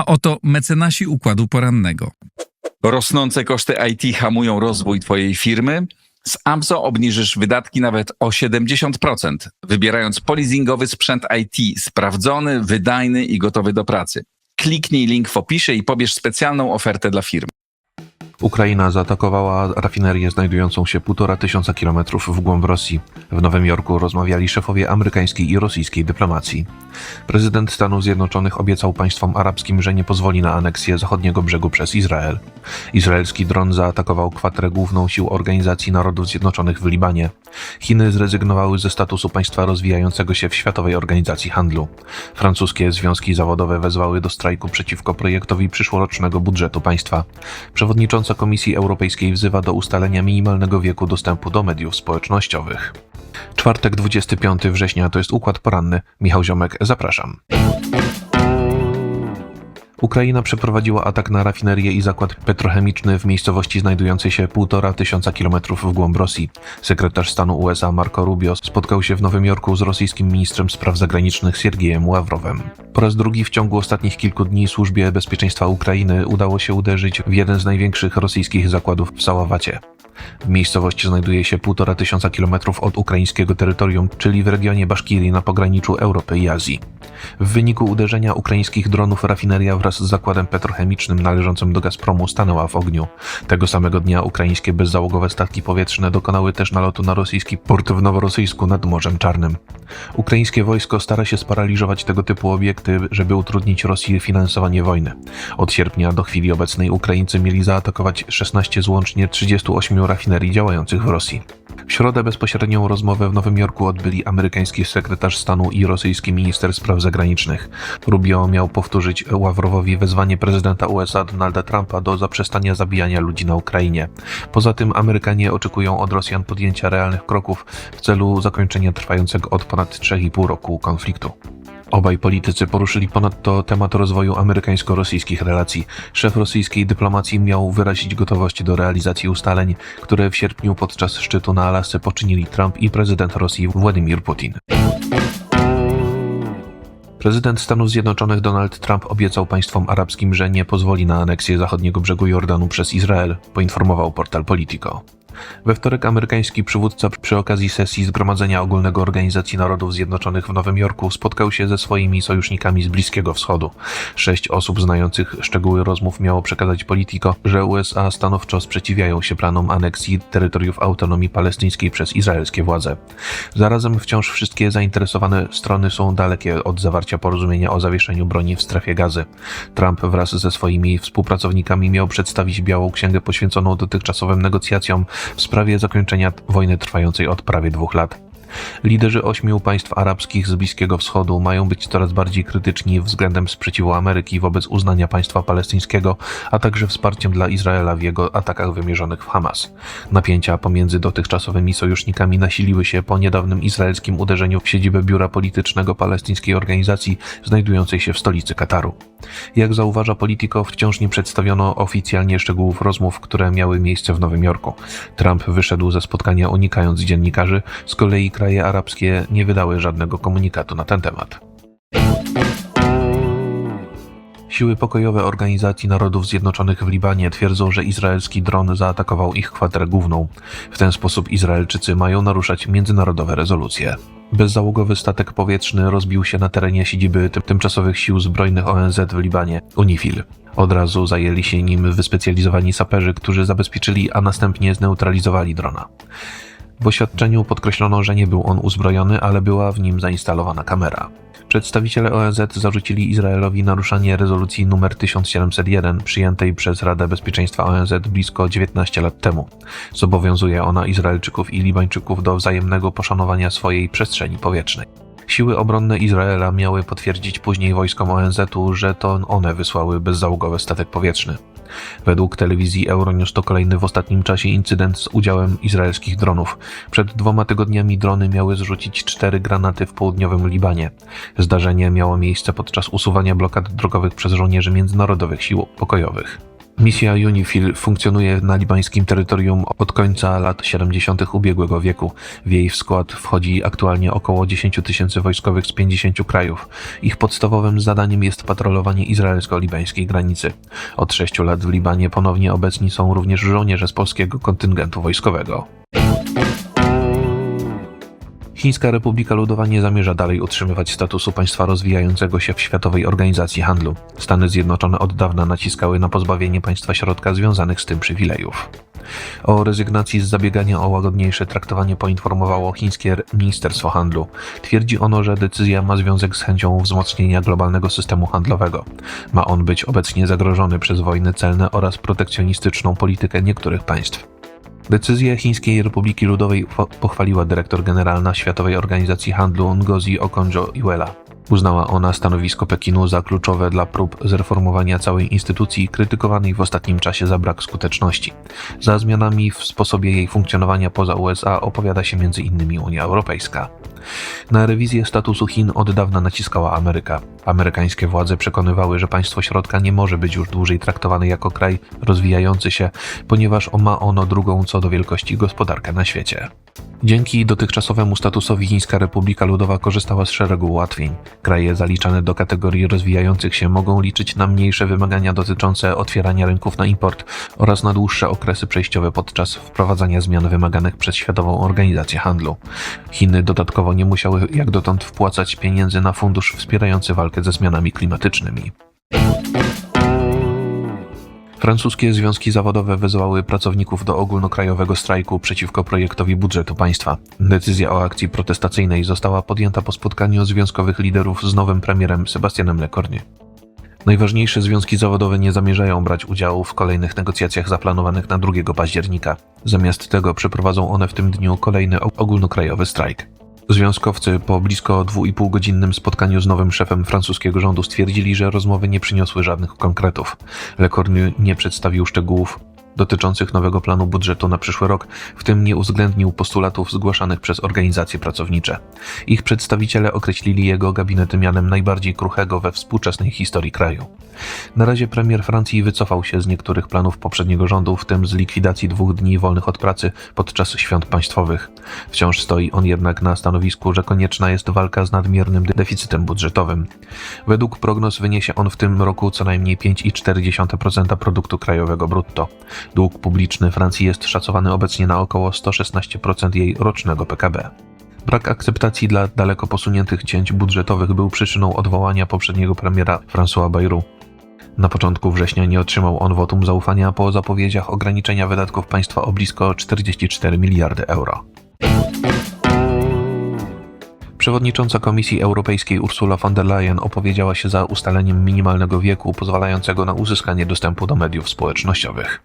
A oto mecenasi Układu Porannego. Rosnące koszty IT hamują rozwój Twojej firmy? Z AMZO obniżysz wydatki nawet o 70%, wybierając polizingowy sprzęt IT sprawdzony, wydajny i gotowy do pracy. Kliknij link w opisie i pobierz specjalną ofertę dla firm. Ukraina zaatakowała rafinerię znajdującą się 1500 kilometrów w głąb Rosji. W Nowym Jorku rozmawiali szefowie amerykańskiej i rosyjskiej dyplomacji. Prezydent Stanów Zjednoczonych obiecał państwom arabskim, że nie pozwoli na aneksję zachodniego brzegu przez Izrael. Izraelski dron zaatakował kwaterę główną sił Organizacji Narodów Zjednoczonych w Libanie. Chiny zrezygnowały ze statusu państwa rozwijającego się w Światowej Organizacji Handlu. Francuskie związki zawodowe wezwały do strajku przeciwko projektowi przyszłorocznego budżetu państwa. Przewodnicząca Komisji Europejskiej wzywa do ustalenia minimalnego wieku dostępu do mediów społecznościowych. Czwartek, 25 września, to jest Układ Poranny. Michał Ziomek, zapraszam. Ukraina przeprowadziła atak na rafinerię i zakład petrochemiczny w miejscowości znajdującej się 1500 kilometrów w głąb Rosji. Sekretarz stanu USA Marco Rubio spotkał się w Nowym Jorku z rosyjskim ministrem spraw zagranicznych Siergiejem Ławrowem. Po raz drugi w ciągu ostatnich kilku dni Służbie Bezpieczeństwa Ukrainy udało się uderzyć w jeden z największych rosyjskich zakładów w Saławacie. W miejscowości znajduje się 1500 kilometrów od ukraińskiego terytorium, czyli w regionie Baszkirii na pograniczu Europy i Azji. W wyniku uderzenia ukraińskich dronów rafineria wraz z zakładem petrochemicznym należącym do Gazpromu stanęła w ogniu. Tego samego dnia ukraińskie bezzałogowe statki powietrzne dokonały też nalotu na rosyjski port w Noworosyjsku nad Morzem Czarnym. Ukraińskie wojsko stara się sparaliżować tego typu obiekty, żeby utrudnić Rosji finansowanie wojny. Od sierpnia do chwili obecnej Ukraińcy mieli zaatakować 16 z łącznie 38 rafinerii działających w Rosji. W środę bezpośrednią rozmowę w Nowym Jorku odbyli amerykański sekretarz stanu i rosyjski minister spraw zagranicznych. Rubio miał powtórzyć Ławrowowi wezwanie prezydenta USA Donalda Trumpa do zaprzestania zabijania ludzi na Ukrainie. Poza tym Amerykanie oczekują od Rosjan podjęcia realnych kroków w celu zakończenia trwającego od ponad 3,5 roku konfliktu. Obaj politycy poruszyli ponadto temat rozwoju amerykańsko-rosyjskich relacji. Szef rosyjskiej dyplomacji miał wyrazić gotowość do realizacji ustaleń, które w sierpniu podczas szczytu na Alasce poczynili Trump i prezydent Rosji Władimir Putin. Prezydent Stanów Zjednoczonych Donald Trump obiecał państwom arabskim, że nie pozwoli na aneksję zachodniego brzegu Jordanu przez Izrael, poinformował portal Politico. We wtorek amerykański przywódca przy okazji sesji Zgromadzenia Ogólnego Organizacji Narodów Zjednoczonych w Nowym Jorku spotkał się ze swoimi sojusznikami z Bliskiego Wschodu. 6 osób znających szczegóły rozmów miało przekazać Politico, że USA stanowczo sprzeciwiają się planom aneksji terytoriów autonomii palestyńskiej przez izraelskie władze. Zarazem wciąż wszystkie zainteresowane strony są dalekie od zawarcia porozumienia o zawieszeniu broni w strefie Gazy. Trump wraz ze swoimi współpracownikami miał przedstawić Białą Księgę poświęconą dotychczasowym negocjacjom w sprawie zakończenia wojny trwającej od prawie 2 lat. Liderzy 8 państw arabskich z Bliskiego Wschodu mają być coraz bardziej krytyczni względem sprzeciwu Ameryki wobec uznania państwa palestyńskiego, a także wsparciem dla Izraela w jego atakach wymierzonych w Hamas. Napięcia pomiędzy dotychczasowymi sojusznikami nasiliły się po niedawnym izraelskim uderzeniu w siedzibę biura politycznego palestyńskiej organizacji znajdującej się w stolicy Kataru. Jak zauważa Politico, wciąż nie przedstawiono oficjalnie szczegółów rozmów, które miały miejsce w Nowym Jorku. Trump wyszedł ze spotkania unikając dziennikarzy, z kolei kraje arabskie nie wydały żadnego komunikatu na ten temat. Siły pokojowe Organizacji Narodów Zjednoczonych w Libanie twierdzą, że izraelski dron zaatakował ich kwaterę główną. W ten sposób Izraelczycy mają naruszać międzynarodowe rezolucje. Bezzałogowy statek powietrzny rozbił się na terenie siedziby tymczasowych sił zbrojnych ONZ w Libanie, UNIFIL. Od razu zajęli się nim wyspecjalizowani saperzy, którzy zabezpieczyli, a następnie zneutralizowali drona. W oświadczeniu podkreślono, że nie był on uzbrojony, ale była w nim zainstalowana kamera. Przedstawiciele ONZ zarzucili Izraelowi naruszanie rezolucji nr 1701 przyjętej przez Radę Bezpieczeństwa ONZ blisko 19 lat temu. Zobowiązuje ona Izraelczyków i Libańczyków do wzajemnego poszanowania swojej przestrzeni powietrznej. Siły obronne Izraela miały potwierdzić później wojskom ONZ-u, że to one wysłały bezzałogowy statek powietrzny. Według telewizji Euronews to kolejny w ostatnim czasie incydent z udziałem izraelskich dronów. Przed 2 tygodniami drony miały zrzucić 4 granaty w południowym Libanie. Zdarzenie miało miejsce podczas usuwania blokad drogowych przez żołnierzy międzynarodowych sił pokojowych. Misja UNIFIL funkcjonuje na libańskim terytorium od końca lat 70. ubiegłego wieku. W jej skład wchodzi aktualnie około 10 000 wojskowych z 50 krajów. Ich podstawowym zadaniem jest patrolowanie izraelsko-libańskiej granicy. Od 6 lat w Libanie ponownie obecni są również żołnierze z polskiego kontyngentu wojskowego. Chińska Republika Ludowa nie zamierza dalej utrzymywać statusu państwa rozwijającego się w Światowej Organizacji Handlu. Stany Zjednoczone od dawna naciskały na pozbawienie państwa środka związanych z tym przywilejów. O rezygnacji z zabiegania o łagodniejsze traktowanie poinformowało chińskie Ministerstwo Handlu. Twierdzi ono, że decyzja ma związek z chęcią wzmocnienia globalnego systemu handlowego. Ma on być obecnie zagrożony przez wojny celne oraz protekcjonistyczną politykę niektórych państw. Decyzję Chińskiej Republiki Ludowej pochwaliła dyrektor generalna Światowej Organizacji Handlu Ngozi Okonjo-Iweala. Uznała ona stanowisko Pekinu za kluczowe dla prób zreformowania całej instytucji krytykowanej w ostatnim czasie za brak skuteczności. Za zmianami w sposobie jej funkcjonowania poza USA opowiada się m.in. Unia Europejska. Na rewizję statusu Chin od dawna naciskała Ameryka. Amerykańskie władze przekonywały, że państwo środka nie może być już dłużej traktowane jako kraj rozwijający się, ponieważ ma ono drugą co do wielkości gospodarkę na świecie. Dzięki dotychczasowemu statusowi Chińska Republika Ludowa korzystała z szeregu ułatwień. Kraje zaliczane do kategorii rozwijających się mogą liczyć na mniejsze wymagania dotyczące otwierania rynków na import oraz na dłuższe okresy przejściowe podczas wprowadzania zmian wymaganych przez Światową Organizację Handlu. Chiny dodatkowo nie musiały jak dotąd wpłacać pieniędzy na fundusz wspierający walkę ze zmianami klimatycznymi. Francuskie związki zawodowe wezwały pracowników do ogólnokrajowego strajku przeciwko projektowi budżetu państwa. Decyzja o akcji protestacyjnej została podjęta po spotkaniu związkowych liderów z nowym premierem Sebastianem Lecornu. Najważniejsze związki zawodowe nie zamierzają brać udziału w kolejnych negocjacjach zaplanowanych na 2 października. Zamiast tego przeprowadzą one w tym dniu kolejny ogólnokrajowy strajk. Związkowcy po blisko 2,5-godzinnym spotkaniu z nowym szefem francuskiego rządu stwierdzili, że rozmowy nie przyniosły żadnych konkretów. Lecornu nie przedstawił szczegółów dotyczących nowego planu budżetu na przyszły rok, w tym nie uwzględnił postulatów zgłaszanych przez organizacje pracownicze. Ich przedstawiciele określili jego gabinet mianem najbardziej kruchego we współczesnej historii kraju. Na razie premier Francji wycofał się z niektórych planów poprzedniego rządu, w tym z likwidacji 2 dni wolnych od pracy podczas świąt państwowych. Wciąż stoi on jednak na stanowisku, że konieczna jest walka z nadmiernym deficytem budżetowym. Według prognoz wyniesie on w tym roku co najmniej 5,4% produktu krajowego brutto. Dług publiczny Francji jest szacowany obecnie na około 116% jej rocznego PKB. Brak akceptacji dla daleko posuniętych cięć budżetowych był przyczyną odwołania poprzedniego premiera François Bayrou. Na początku września nie otrzymał on wotum zaufania po zapowiedziach ograniczenia wydatków państwa o blisko 44 miliardy euro. Przewodnicząca Komisji Europejskiej Ursula von der Leyen opowiedziała się za ustaleniem minimalnego wieku pozwalającego na uzyskanie dostępu do mediów społecznościowych.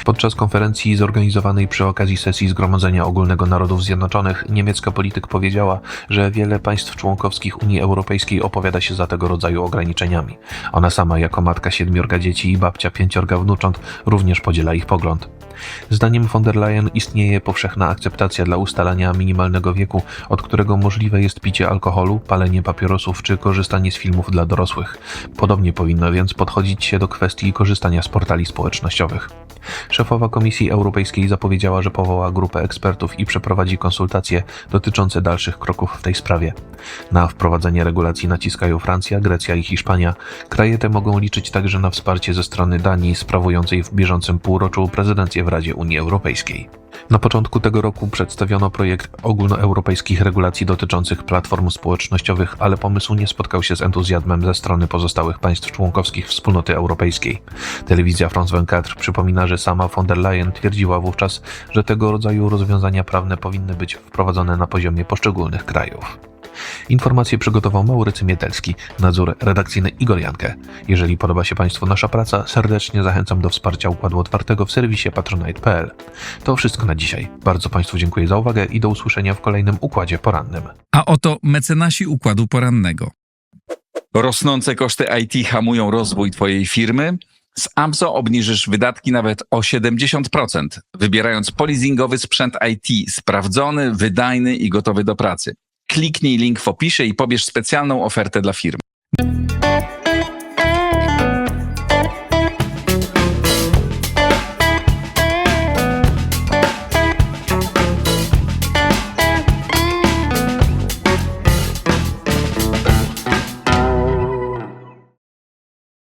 Podczas konferencji zorganizowanej przy okazji sesji Zgromadzenia Ogólnego Narodów Zjednoczonych niemiecka polityk powiedziała, że wiele państw członkowskich Unii Europejskiej opowiada się za tego rodzaju ograniczeniami. Ona sama jako matka 7 dzieci i babcia 5 wnucząt również podziela ich pogląd. Zdaniem von der Leyen istnieje powszechna akceptacja dla ustalania minimalnego wieku, od którego możliwe jest picie alkoholu, palenie papierosów czy korzystanie z filmów dla dorosłych. Podobnie powinno więc podchodzić się do kwestii korzystania z portali społecznościowych. Szefowa Komisji Europejskiej zapowiedziała, że powoła grupę ekspertów i przeprowadzi konsultacje dotyczące dalszych kroków w tej sprawie. Na wprowadzenie regulacji naciskają Francja, Grecja i Hiszpania. Kraje te mogą liczyć także na wsparcie ze strony Danii, sprawującej w bieżącym półroczu prezydencję w Radzie Unii Europejskiej. Na początku tego roku przedstawiono projekt ogólnoeuropejskich regulacji dotyczących platform społecznościowych, ale pomysł nie spotkał się z entuzjazmem ze strony pozostałych państw członkowskich Wspólnoty Europejskiej. Telewizja France 24 przypomina, że sama von der Leyen twierdziła wówczas, że tego rodzaju rozwiązania prawne powinny być wprowadzone na poziomie poszczególnych krajów. Informacje przygotował Maurycy Mietelski, nadzór redakcyjny Igor Jankę. Jeżeli podoba się Państwu nasza praca, serdecznie zachęcam do wsparcia Układu Otwartego w serwisie patronite.pl. To wszystko na dzisiaj. Bardzo Państwu dziękuję za uwagę i do usłyszenia w kolejnym Układzie Porannym. A oto mecenasi Układu Porannego. Rosnące koszty IT hamują rozwój Twojej firmy? Z AMZO obniżysz wydatki nawet o 70%, wybierając polizingowy sprzęt IT sprawdzony, wydajny i gotowy do pracy. Kliknij link w opisie i pobierz specjalną ofertę dla firm.